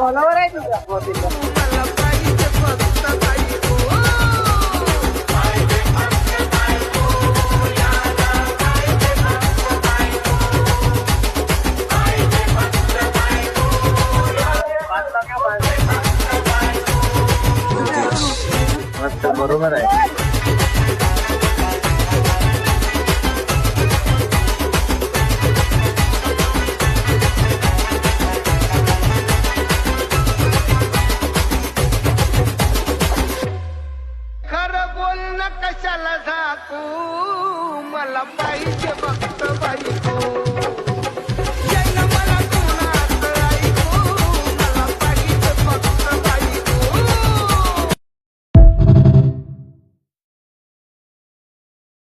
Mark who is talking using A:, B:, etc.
A: Follower आहे तुझा
B: मला पाहिजे फक्त बायको.
A: मस्त बरोबर आहे.
B: खरं बोलणं कशाला झाकू, मला पाहिजे फक्त बायको.